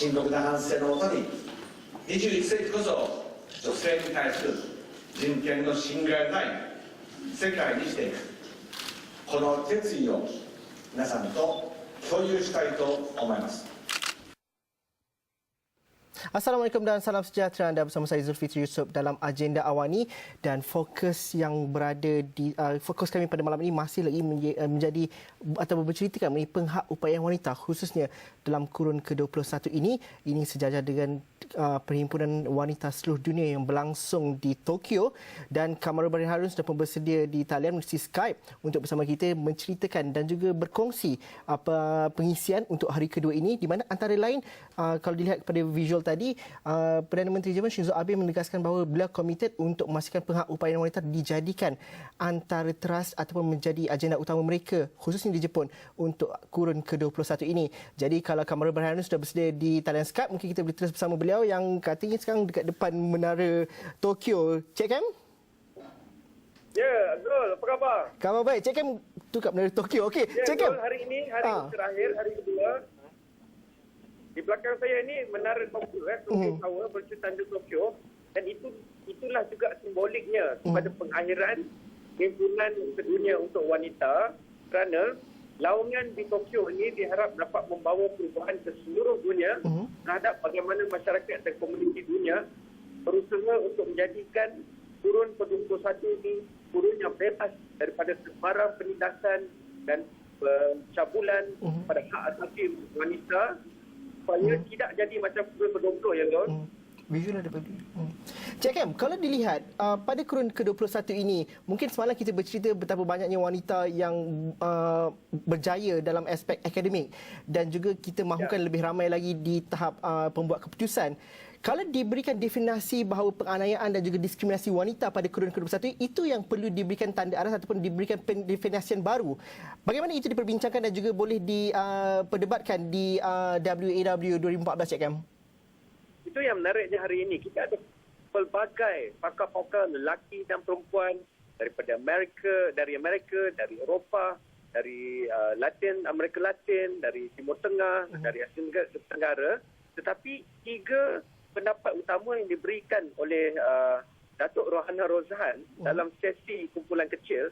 深刻な反省のもとに21世紀こそ女性に対する人権の侵害がない世界にしていく、この決意を皆さんと共有したいと思います。Assalamualaikum dan salam sejahtera. Anda bersama saya Zulfitri Yusof dalam agenda Awani, dan fokus yang berada di fokus kami pada malam ini masih lagi menjadi atau berceritakan mengenai penghak upayaan wanita khususnya dalam kurun ke-21 ini. Ini sejajar dengan Perhimpunan Wanita Seluruh Dunia yang berlangsung di Tokyo, dan Kamarul Harun sudah pun bersedia di talian melalui Skype untuk bersama kita menceritakan dan juga berkongsi apa pengisian untuk hari kedua ini, di mana antara lain kalau dilihat kepada visual tadi, Perdana Menteri Jerman Shinzo Abe menegaskan bahawa beliau komited untuk memastikan penghak upayaan wanita dijadikan antara teras ataupun menjadi agenda utama mereka khususnya di Jepun untuk kurun ke-21 ini. Jadi kalau Kamarul Harun sudah bersedia di talian Skype, mungkin kita boleh terus bersama beliau yang katanya sekarang dekat depan menara Tokyo. Cik Kem? Ya, Zul, apa khabar? Khabar baik. Cik Kem tu kat menara Tokyo. Okey, ya, Cik Kem. Hari ini, hari terakhir, hari kedua. Di belakang saya ini menara Tokyo, Tokyo Tower bertanduk Tokyo, dan itulah juga simboliknya kepada pengakhiran himpunan sedunia untuk wanita, kerana laungan di Tokyo ini diharap dapat membawa perubahan ke seluruh dunia terhadap bagaimana masyarakat dan komuniti dunia berusaha untuk menjadikan kurun ke-21 ini kurun yang bebas daripada sebarang penindasan dan pencabulan pada hak asasi wanita, supaya tidak jadi macam kurun ke-20 ya, Zul. Visual ada bagi. Cik Kem, kalau dilihat pada kurun ke-21 ini, mungkin semalam kita bercerita betapa banyaknya wanita yang berjaya dalam aspek akademik, dan juga kita mahukan lebih ramai lagi di tahap pembuat keputusan. Kalau diberikan definisi bahawa penganiayaan dan juga diskriminasi wanita pada kurun ke-21 itu yang perlu diberikan tanda aras ataupun diberikan pendefinisian baru, bagaimana itu diperbincangkan dan juga boleh diperdebatkan di WAW 2014, Cik Kem? Itu yang menariknya hari ini. Kita ada pelbagai pakar-pakar lelaki dan perempuan daripada Amerika, dari Eropah, dari Amerika Latin, dari Timur Tengah, dari Asia Tenggara. Tetapi tiga pendapat utama yang diberikan oleh Datuk Rohana Rozhan dalam sesi kumpulan kecil,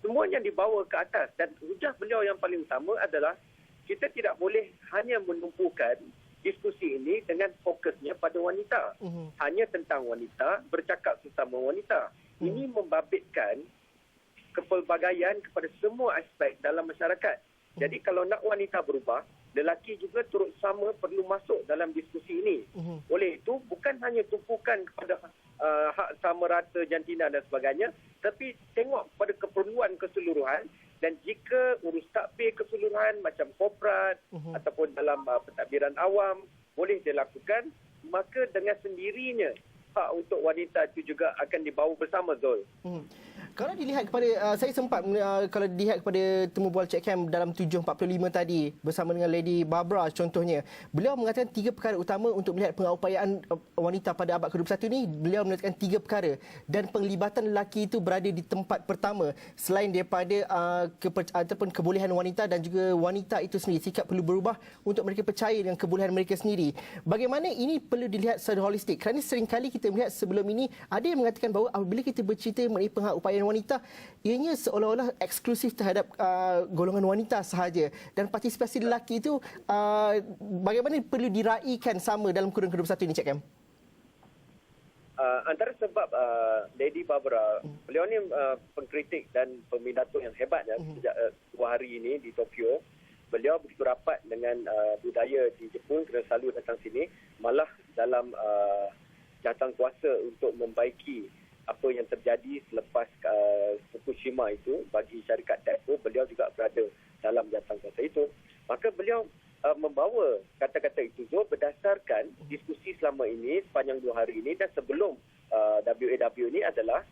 semuanya dibawa ke atas, dan hujah beliau yang paling utama adalah kita tidak boleh hanya menumpukan diskusi ini dengan fokusnya pada wanita. Hanya tentang wanita, bercakap sesama wanita. Ini membabitkan kepelbagaian kepada semua aspek dalam masyarakat. Jadi kalau nak wanita berubah, lelaki juga turut sama perlu masuk dalam diskusi ini. Oleh itu, bukan hanya tumpukan kepada hak sama rata jantina dan sebagainya, tapi tengok pada keperluan keseluruhan. Dan jika urus takbir keseluruhan macam korporat ataupun dalam pentadbiran awam boleh dilakukan, maka dengan sendirinya hak untuk wanita itu juga akan dibawa bersama, Zul. Kalau dilihat kepada, saya sempat kalau dilihat kepada temu bual Cik Kem dalam 7.45 tadi bersama dengan Lady Barbara contohnya, beliau mengatakan 3 perkara utama untuk melihat pengupayaan wanita pada abad ke-21 ini. Beliau mengatakan 3 perkara, dan penglibatan lelaki itu berada di tempat pertama selain daripada ataupun kebolehan wanita, dan juga wanita itu sendiri sikap perlu berubah untuk mereka percaya dengan kebolehan mereka sendiri. Bagaimana ini perlu dilihat secara holistik, kerana seringkali kita melihat sebelum ini ada yang mengatakan bahawa apabila kita bercerita mengenai penghak upayaan wanita, ianya seolah-olah eksklusif terhadap golongan wanita sahaja, dan partisipasi lelaki itu bagaimana perlu diraikan sama dalam kurun ke-21 ini, Cik Kem? Antara sebab Lady Barbara, beliau ni pengkritik dan pemindato yang hebat sejak 2 hari ini di Tokyo. Beliau begitu rapat dengan budaya di Jepun kerana selalu datang sini, malah dalam jawatan kuasa untuk membaiki apa yang terjadi selepas Fukushima itu bagi syarikat TEPCO, beliau juga berada dalam jawatan kuasa itu. Maka beliau membawa kata-kata itu berdasarkan diskusi selama ini sepanjang 2 hari ini dan sebelum WAW ini adalah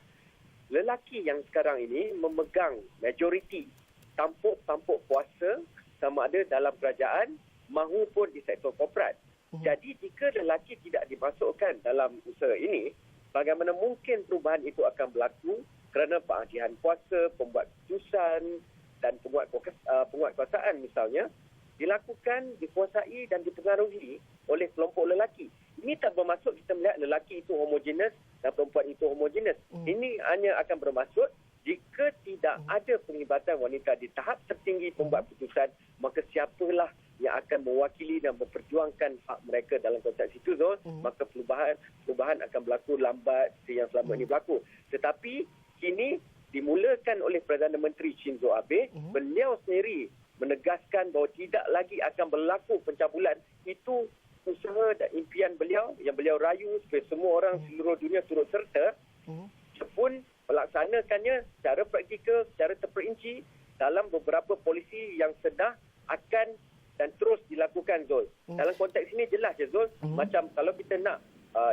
lelaki yang sekarang ini memegang majoriti tampuk-tampuk kuasa sama ada dalam kerajaan maupun di sektor korporat. Jadi jika lelaki tidak dimasukkan dalam usaha ini, bagaimana mungkin perubahan itu akan berlaku, kerana penghadihan kuasa, pembuat keputusan dan penguatkuasaan misalnya dilakukan, dikuasai dan dipengaruhi oleh kelompok lelaki. Ini tak bermaksud kita melihat lelaki itu homogenes dan perempuan itu homogenes. Ini hanya akan bermaksud jika tidak ada penglibatan wanita di tahap tertinggi pembuat keputusan, maka siapalah yang akan mewakili dan memperjuangkan hak mereka dalam konteks itu, Zul, maka perubahan akan berlaku lambat seperti yang selama ini berlaku. Tetapi kini dimulakan oleh Perdana Menteri Shinzo Abe, beliau sendiri menegaskan bahawa tidak lagi akan berlaku pencabulan. Itu usaha dan impian beliau yang beliau rayu supaya semua orang seluruh dunia turut serta. Pun melaksanakannya secara praktikal, secara terperinci dalam beberapa polisi yang sedang akan dan terus dilakukan, Zul. Dalam konteks ini jelas je, Zul. Macam kalau kita nak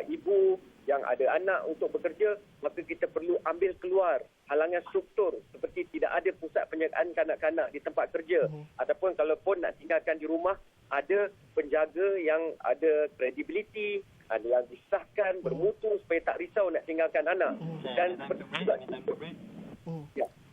ibu yang ada anak untuk bekerja, maka kita perlu ambil keluar halangan struktur seperti tidak ada pusat penjagaan kanak-kanak di tempat kerja. Ataupun kalau pun nak tinggalkan di rumah, ada penjaga yang ada credibility, yang disahkan, bermutu supaya tak risau nak tinggalkan anak. Dan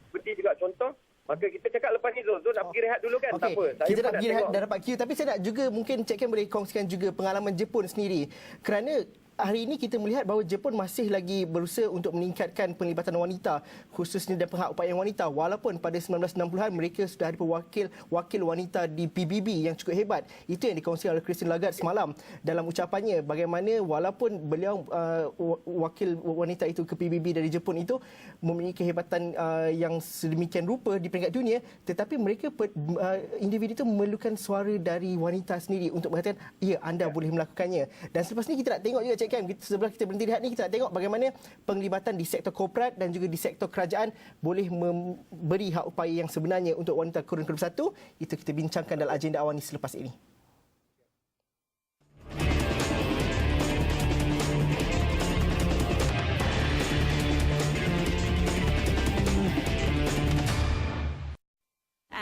seperti juga contoh, maka kita cakap lepas ni, Zul nak pergi rehat dulu kan? Okay. Tak apa. Kita nak pergi rehat dan dapat queue. Tapi saya nak juga mungkin Cik Kem boleh kongsikan juga pengalaman Jepun sendiri. Kerana hari ini kita melihat bahawa Jepun masih lagi berusaha untuk meningkatkan penglibatan wanita, khususnya dalam hak upayaan wanita. Walaupun pada 1960-an mereka sudah ada wakil wanita di PBB yang cukup hebat. Itu yang dikongsikan oleh Christine Lagarde semalam dalam ucapannya, bagaimana walaupun beliau wakil wanita itu ke PBB dari Jepun itu memiliki kehebatan yang sedemikian rupa di peringkat dunia, tetapi mereka individu itu memerlukan suara dari wanita sendiri untuk mengatakan, ya, anda boleh melakukannya. Dan selepas ini kita nak tengok juga, Cik Kem, sebelah kita berhenti lihat ni, kita nak tengok bagaimana penglibatan di sektor korporat dan juga di sektor kerajaan boleh memberi hak upaya yang sebenarnya untuk wanita kurun ke-21. Itu kita bincangkan dalam agenda awal ni selepas ini.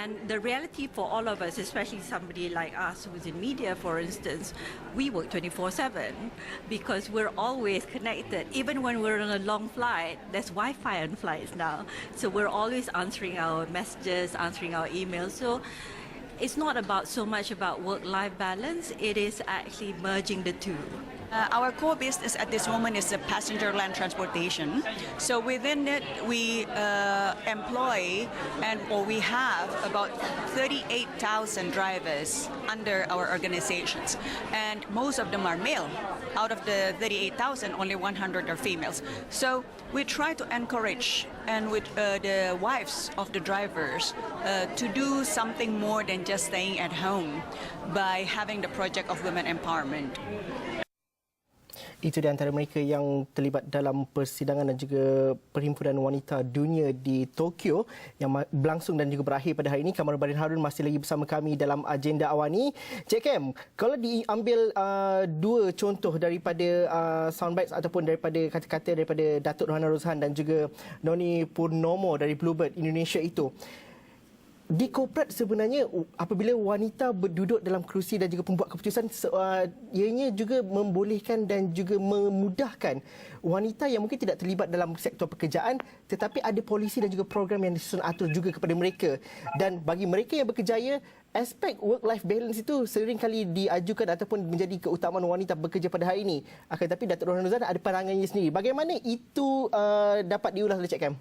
And the reality for all of us, especially somebody like us who's in media, for instance, we work 24/7 because we're always connected. Even when we're on a long flight, there's Wi-Fi on flights now. So we're always answering our messages, answering our emails. So it's not so much about work-life balance, it is actually merging the two. Our core business at this moment is the passenger land transportation. So within it, we employ or we have about 38,000 drivers under our organizations, and most of them are male. Out of the 38,000, only 100 are females. So we try to encourage and with the wives of the drivers to do something more than just staying at home by having the project of women empowerment. Itu di antara mereka yang terlibat dalam persidangan dan juga Perhimpunan Wanita Dunia di Tokyo yang berlangsung dan juga berakhir pada hari ini. Kamaruddin Harun masih lagi bersama kami dalam agenda awal ni. Cik Kem, kalau diambil dua contoh daripada soundbites ataupun daripada kata-kata daripada Datuk Rohana Roshan dan juga Noni Purnomo dari Bluebird Indonesia itu, di korporat sebenarnya apabila wanita berduduk dalam kerusi dan juga pembuat keputusan, ianya juga membolehkan dan juga memudahkan wanita yang mungkin tidak terlibat dalam sektor pekerjaan, tetapi ada polisi dan juga program yang disusun atur juga kepada mereka. Dan bagi mereka yang berkejaya, aspek work-life balance itu seringkali diajukan ataupun menjadi keutamaan wanita bekerja pada hari ini. Akan tetapi Datuk Rohana Roshan ada pandangannya sendiri. Bagaimana itu dapat diulas oleh Cik Kem?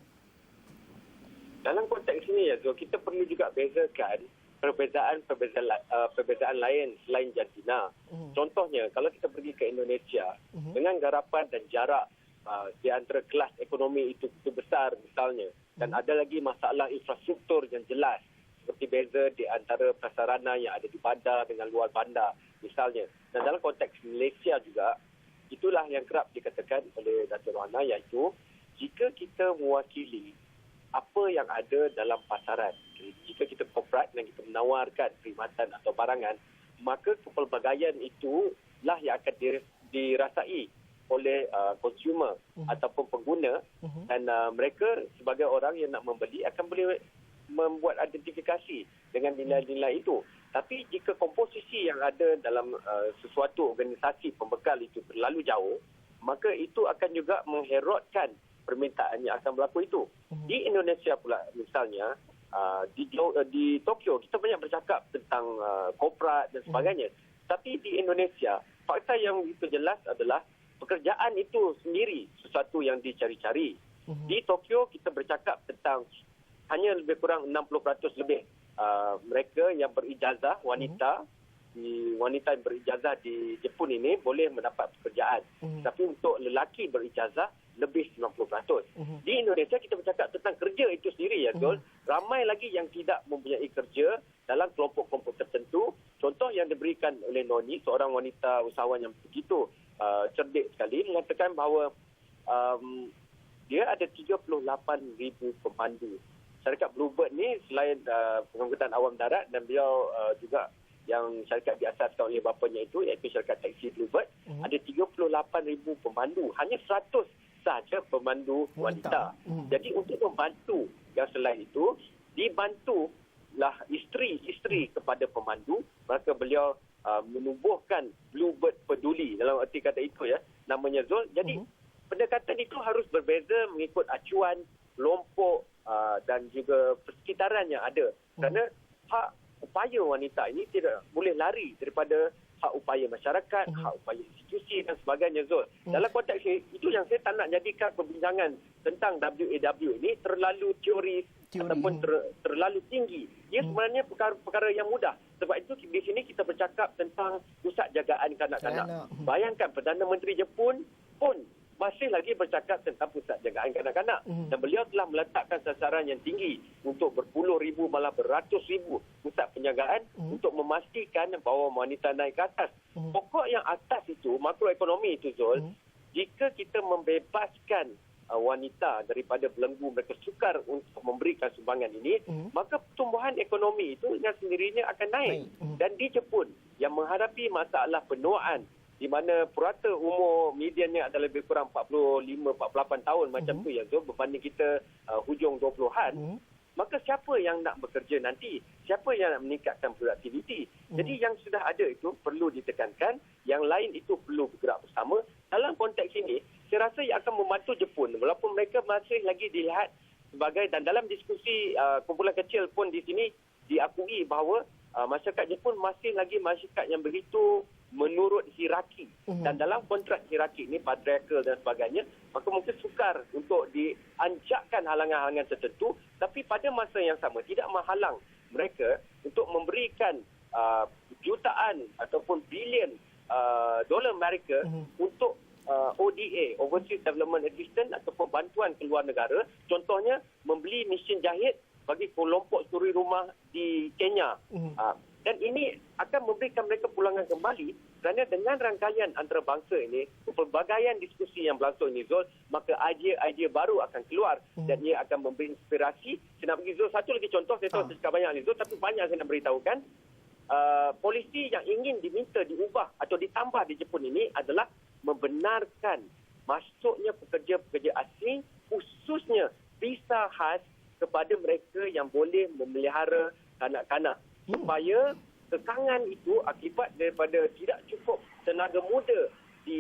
Dalam konteks ini, kita perlu juga bezakan perbezaan lain selain jantina. Contohnya, kalau kita pergi ke Indonesia, dengan garapan dan jarak di antara kelas ekonomi itu besar misalnya, dan ada lagi masalah infrastruktur yang jelas, seperti beza di antara prasarana yang ada di bandar dengan luar bandar misalnya. Dan dalam konteks Malaysia juga, itulah yang kerap dikatakan oleh Datuk Rohana, iaitu jika kita mewakili apa yang ada dalam pasaran. Jika kita korporat dan kita menawarkan perkhidmatan atau barangan, maka kepelbagaian itulah yang akan dirasai oleh consumer ataupun pengguna, dan mereka sebagai orang yang nak membeli akan boleh membuat identifikasi dengan nilai-nilai itu. Tapi jika komposisi yang ada dalam sesuatu organisasi pembekal itu terlalu jauh, maka itu akan juga mengherotkan permintaan yang akan berlaku itu. Di Indonesia pula misalnya, di Tokyo kita banyak bercakap tentang korporat dan sebagainya. Tapi di Indonesia, fakta yang itu jelas adalah pekerjaan itu sendiri sesuatu yang dicari-cari. Di Tokyo kita bercakap tentang hanya lebih kurang 60% lebih mereka yang berijazah, wanita yang berijazah di Jepun ini boleh mendapat pekerjaan. Tapi untuk lelaki berijazah lebih 90%. Di Indonesia kita bercakap tentang kerja itu sendiri ya Zul. Ramai lagi yang tidak mempunyai kerja dalam kelompok-kelompok tertentu. Contoh yang diberikan oleh Noni, seorang wanita usahawan yang begitu cerdik sekali, mengatakan bahawa dia ada 38,000 pemandu. Syarikat Bluebird ni selain pengangkutan awam darat dan beliau juga yang syarikat diasaskan oleh bapanya itu iaitu syarikat taksi Bluebird, ada 38,000 pemandu. Hanya 100 sahaja pemandu wanita. Jadi untuk membantu yang selain itu, dibantulah isteri-isteri kepada pemandu, maka beliau menubuhkan Bluebird Peduli dalam arti kata itu ya, namanya Zul. Jadi pendekatan itu harus berbeza mengikut acuan kelompok dan juga persekitaran yang ada. Kerana hak upaya wanita ini tidak boleh lari daripada hak upaya masyarakat, hak upaya institusi dan sebagainya Zul. Dalam konteks itu yang saya tak nak jadikan perbincangan tentang WAW ini terlalu teori ataupun terlalu tinggi. Ia sebenarnya perkara yang mudah. Sebab itu di sini kita bercakap tentang pusat jagaan kanak-kanak. Bayangkan Perdana Menteri Jepun pun masih lagi bercakap tentang pusat jagaan kanak-kanak. Dan beliau telah meletakkan sasaran yang tinggi untuk berpuluh ribu malah beratus ribu pusat penjagaan untuk memastikan bahawa wanita naik ke atas. Pokok yang atas itu, makroekonomi itu Zul, jika kita membebaskan wanita daripada belenggu mereka sukar untuk memberikan sumbangan ini, maka pertumbuhan ekonomi itu yang sendirinya akan naik. Dan di Jepun yang menghadapi masalah penuaan di mana purata umur mediannya adalah lebih kurang 45-48 tahun macam tu ya Zul, berbanding kita hujung 20-an, maka siapa yang nak bekerja nanti? Siapa yang nak meningkatkan produktiviti? Jadi yang sudah ada itu perlu ditekankan, yang lain itu perlu bergerak bersama. Dalam konteks ini, saya rasa ia akan membantu Jepun walaupun mereka masih lagi dilihat sebagai, dan dalam diskusi kumpulan kecil pun di sini diakui bahawa masyarakat Jepun masih lagi masyarakat yang begitu menurut hierarki. Dan dalam kontrak hierarki ini, patriarkal dan sebagainya, maka mungkin sukar untuk dianjakkan halangan-halangan tertentu, tapi pada masa yang sama tidak menghalang mereka untuk memberikan jutaan ataupun bilion dolar Amerika untuk ODA, Overseas Development Assistance, ataupun bantuan keluar negara. Contohnya membeli mesin jahit bagi kelompok suri rumah di Kenya. Dan ini akan memberikan mereka pulangan kembali, kerana dengan rangkaian antarabangsa ini, pelbagaian diskusi yang berlangsung ini Zul, maka idea-idea baru akan keluar dan ia akan memberi inspirasi. Saya nak bagi Zul satu lagi contoh, saya tahu saya cakap banyak ni Zul, tapi banyak saya nak beritahukan. Polisi yang ingin diminta diubah atau ditambah di Jepun ini adalah membenarkan masuknya pekerja-pekerja asing, khususnya visa khas kepada mereka yang boleh memelihara kanak-kanak, supaya kekangan itu akibat daripada tidak cukup tenaga muda di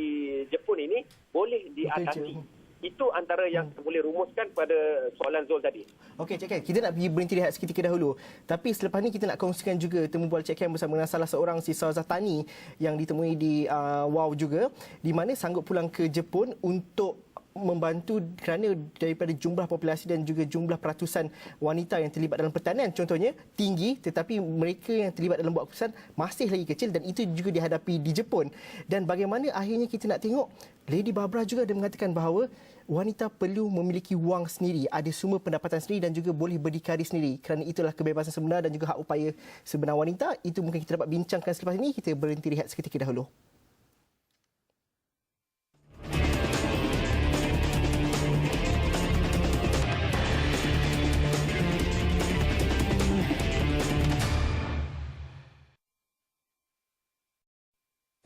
Jepun ini boleh diatasi. Itu antara yang kita boleh rumuskan pada soalan Zul tadi. Okey, Cik Ken, kita nak pergi berhenti rehat seketika dahulu. Tapi selepas ni kita nak kongsikan juga temu bual Cik Ken bersama dengan salah seorang siswa Zatani yang ditemui di WOW juga, di mana sanggup pulang ke Jepun untuk membantu kerana daripada jumlah populasi dan juga jumlah peratusan wanita yang terlibat dalam pertanian contohnya tinggi, tetapi mereka yang terlibat dalam buat keputusan masih lagi kecil, dan itu juga dihadapi di Jepun. Dan bagaimana akhirnya kita nak tengok Lady Barbara juga ada mengatakan bahawa wanita perlu memiliki wang sendiri, ada sumber pendapatan sendiri dan juga boleh berdikari sendiri, kerana itulah kebebasan sebenar dan juga hak upaya sebenar wanita. Itu mungkin kita dapat bincangkan selepas ini. Kita berhenti rehat seketika dahulu.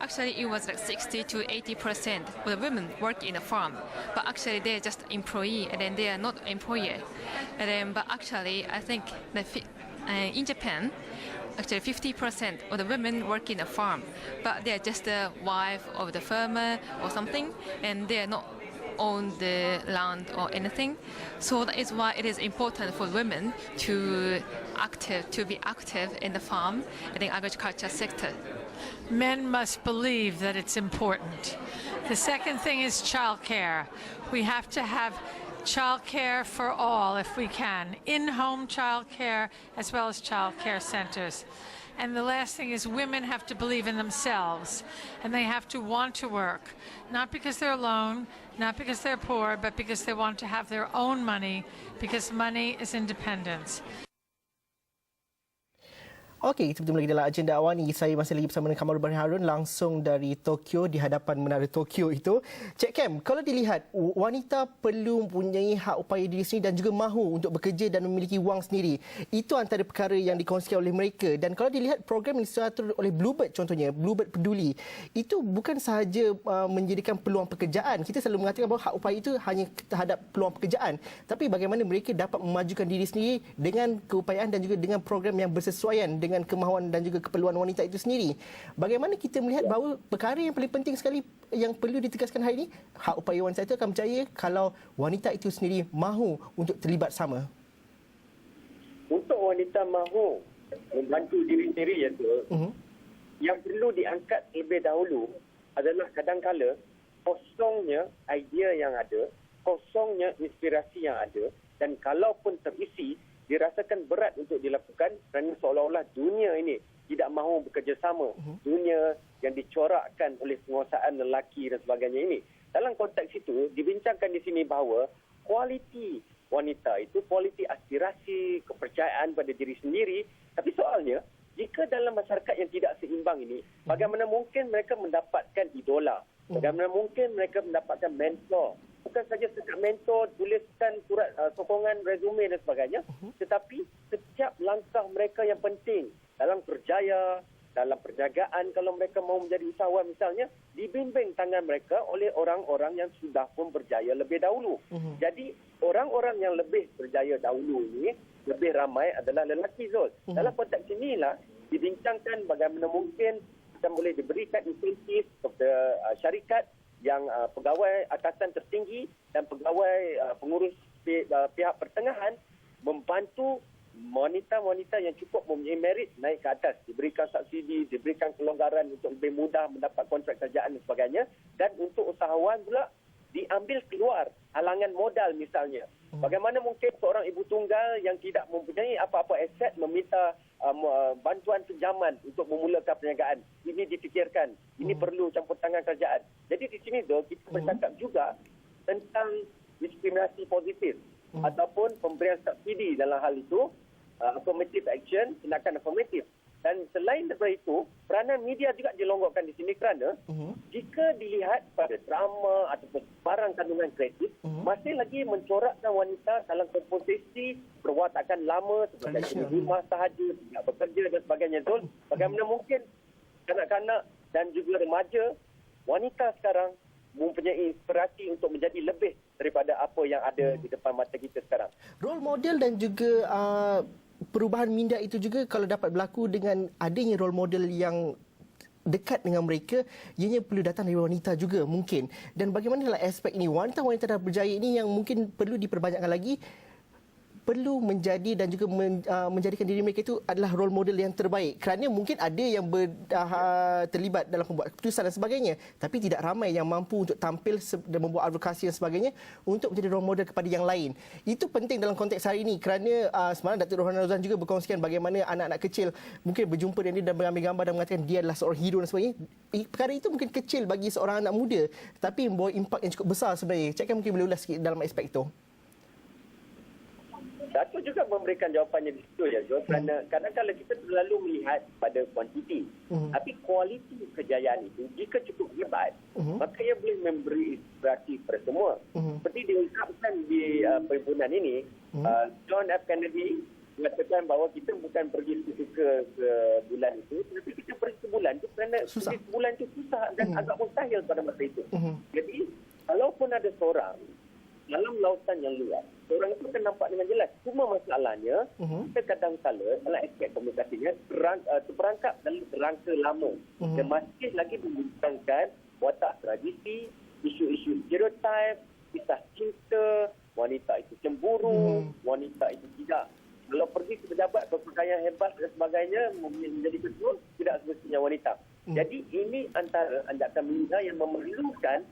Actually, it was like 60 to 80% of the women work in a farm, but actually they're just employee, and then they are not employer. And then, but actually, I think that in Japan, actually 50% of the women work in a farm, but they're just the wife of the farmer or something, and they are not own the land or anything. So that is why it is important for women to be active in the farm and the agriculture sector. men must believe that it's important. The second thing is childcare. We have to have childcare for all if we can, in-home childcare as well as childcare centers. And the last thing is women have to believe in themselves and they have to want to work, not because they're alone, not because they're poor, but because they want to have their own money, because money is independence. Okey, kita bertemu lagi dalam agenda awal ni. Saya masih lagi bersama dengan Kamarul Bahri Harun langsung dari Tokyo, di hadapan Menara Tokyo itu. Cik Kem, kalau dilihat wanita perlu mempunyai hak upaya diri sendiri dan juga mahu untuk bekerja dan memiliki wang sendiri. Itu antara perkara yang dikongsikan oleh mereka. Dan kalau dilihat program yang diatur oleh Bluebird contohnya, Bluebird Peduli, itu bukan sahaja menjadikan peluang pekerjaan. Kita selalu mengatakan bahawa hak upaya itu hanya terhadap peluang pekerjaan. Tapi bagaimana mereka dapat memajukan diri sendiri dengan keupayaan dan juga dengan program yang bersesuaian dengan kemahuan dan juga keperluan wanita itu sendiri. Bagaimana kita melihat bahawa perkara yang paling penting sekali yang perlu ditegaskan hari ini, hak upaya wanita itu akan berjaya kalau wanita itu sendiri mahu untuk terlibat sama. Untuk wanita mahu membantu diri sendiri, yang perlu diangkat lebih dahulu adalah kadang-kala kosongnya idea yang ada, kosongnya inspirasi yang ada, dan kalaupun terisi, dirasakan berat untuk dilakukan kerana seolah-olah dunia ini tidak mahu bekerjasama. Dunia yang dicorakkan oleh penguasaan lelaki dan sebagainya ini. Dalam konteks itu, dibincangkan di sini bahawa kualiti wanita itu kualiti aspirasi, kepercayaan pada diri sendiri. Tapi soalnya, jika dalam masyarakat yang tidak seimbang ini, bagaimana mungkin mereka mendapatkan idola? Bagaimana mungkin mereka mendapatkan mentor? Bukan saja sekat mentor, tuliskan surat sokongan, resume dan sebagainya, tetapi setiap langkah mereka yang penting dalam kerjaya, dalam perniagaan, kalau mereka mahu menjadi usahawan misalnya, dibimbing tangan mereka oleh orang-orang yang sudah pun berjaya lebih dahulu. Jadi, orang-orang yang lebih berjaya dahulu ini, lebih ramai adalah lelaki, Zul. Dalam konteks inilah, dibincangkan bagaimana mungkin kita boleh diberikan insentif kepada syarikat yang pegawai atasan tertinggi dan pegawai pengurus pihak pertengahan membantu wanita-wanita yang cukup mempunyai merit naik ke atas, diberikan subsidi, diberikan kelonggaran untuk lebih mudah mendapat kontrak kerjaan dan sebagainya, dan untuk usahawan pula diambil keluar halangan modal misalnya. Bagaimana mungkin seorang ibu tunggal yang tidak mempunyai apa-apa aset meminta bantuan pinjaman untuk memulakan perniagaan. Ini difikirkan. Ini perlu campur tangan kerajaan. Jadi di sini kita bercakap juga tentang diskriminasi positif ataupun pemberian subsidi dalam hal itu, affirmative action, tindakan affirmative. Dan selain daripada itu, peranan media juga dilonggokkan di sini kerana jika dilihat pada drama ataupun barang kandungan kreatif, masih lagi mencorakkan wanita dalam komposisi perwatakan lama sebagai rumah sahaja, tidak bekerja dan sebagainya. Zul, bagaimana mungkin kanak-kanak dan juga remaja, wanita sekarang mempunyai inspirasi untuk menjadi lebih daripada apa yang ada di depan mata kita sekarang. Role model dan juga perubahan minda itu juga kalau dapat berlaku dengan adanya role model yang dekat dengan mereka, ianya perlu datang dari wanita juga mungkin. Dan bagaimana dalam aspek ini, wanita-wanita dah berjaya ini yang mungkin perlu diperbanyakkan lagi, perlu menjadi dan juga menjadikan diri mereka itu adalah role model yang terbaik. Kerana mungkin ada yang terlibat dalam pembuat keputusan dan sebagainya, tapi tidak ramai yang mampu untuk tampil dan membuat advokasi dan sebagainya untuk menjadi role model kepada yang lain. Itu penting dalam konteks hari ini kerana semalam Datuk Rohana Rozan juga berkongsikan bagaimana anak-anak kecil mungkin berjumpa dengan dia dan mengambil gambar dan mengatakan dia adalah seorang hero dan sebagainya. Perkara itu mungkin kecil bagi seorang anak muda, tapi membawa impak yang cukup besar sebenarnya. Cik kan mungkin boleh ulas sikit dalam aspek itu. Datuk juga memberikan jawapannya di situ, ya, Jo. Kerana kadang-kadang kita terlalu melihat pada kuantiti. Tapi kualiti kejayaan itu, jika cukup hebat, maka ia boleh memberi inspirasi kepada semua. Seperti diungkapkan di perhimpunan ini, John F. Kennedy mengatakan bahawa kita bukan pergi suka ke bulan itu, tetapi kita pergi ke bulan itu kerana pergi ke bulan itu susah dan agak mustahil pada masa itu. Jadi, kalaupun ada seorang dalam lautan yang luas, orang itu akan nampak dengan jelas. Cuma masalahnya, kita kadang-kala dalam aspek komunikasinya terperangkap dalam rangka lama. Dan masih lagi membincangkan watak tradisi, isu-isu stereotip, kisah cinta, wanita itu cemburu, wanita itu tidak. Kalau pergi ke pejabat berpakaian hebat dan sebagainya, menjadi ketua, tidak semestinya wanita. Jadi ini antara anjakan minda yang memerlukan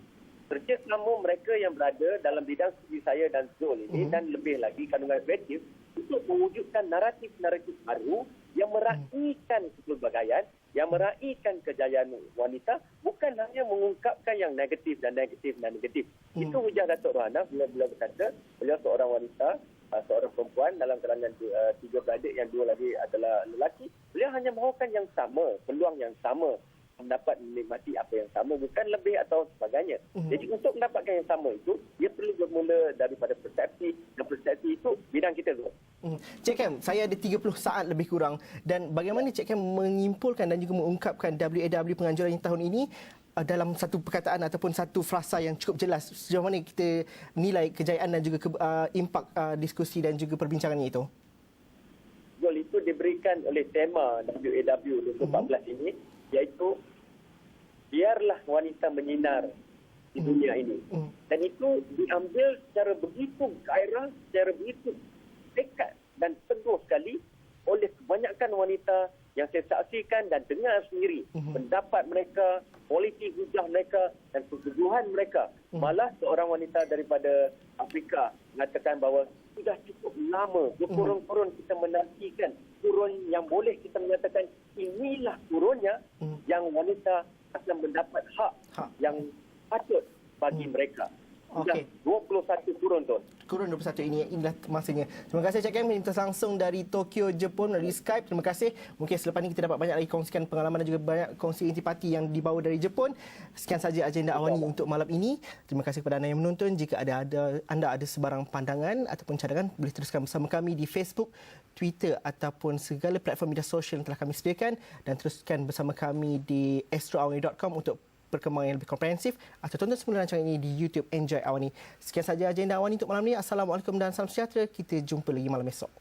kerjasama mereka yang berada dalam bidang studi saya dan Zul ini dan lebih lagi kandungan kreatif untuk mewujudkan naratif-naratif baru yang meraihkan kepelbagaian, yang meraihkan kejayaan wanita, bukan hanya mengungkapkan yang negatif dan negatif dan negatif. Itu hujah Datuk Rohana bila berkata beliau seorang wanita, seorang perempuan dalam kalangan 3 beradik yang 2 lagi adalah lelaki. Beliau hanya mahukan yang sama, peluang yang sama, mendapat menikmati apa yang sama, bukan lebih atau sebagainya. Jadi untuk mendapatkan yang sama itu, dia perlu bermula daripada persepsi, dan persepsi itu bidang kita tu. Cik Kem, saya ada 30 saat lebih kurang, dan bagaimana Cik Kem menyimpulkan dan juga mengungkapkan WAW penganjuran tahun ini dalam satu perkataan ataupun satu frasa yang cukup jelas? Sejauh mana kita nilai kejayaan dan juga impak diskusi dan juga perbincangannya itu? Goal itu diberikan oleh tema WAW 2014 ini, iaitu biarlah wanita menyinar di dunia ini. Dan itu diambil secara begitu gairah, secara begitu dekat dan teguh sekali oleh kebanyakan wanita yang saya saksikan dan dengar sendiri pendapat mereka, kualiti hujah mereka dan keteguhan mereka. Malah seorang wanita daripada Afrika mengatakan bahawa sudah cukup lama berkurun-kurun kita menantikan kurun yang boleh kita menyatakan inilah kurunnya yang wanita akan mendapat hak yang patut bagi mereka. Sudah 21 kurun tu. Kurun 21 inilah masanya. Terima kasih Cik Kem, minta langsung dari Tokyo, Jepun melalui Skype. Terima kasih. Mungkin selepas ini kita dapat banyak lagi kongsikan pengalaman dan juga banyak kongsi intipati yang dibawa dari Jepun. Sekian saja agenda Awani untuk malam ini. Terima kasih kepada anda yang menonton. Jika anda ada sebarang pandangan ataupun cadangan, boleh teruskan bersama kami di Facebook, Twitter ataupun segala platform media sosial yang telah kami sediakan, dan teruskan bersama kami di astroawani.com untuk perkembangan yang lebih komprehensif, atau tonton semula rancangan ini di YouTube Enjoy Awani. Sekian saja agenda Awani untuk malam ini. Assalamualaikum dan salam sejahtera. Kita jumpa lagi malam esok.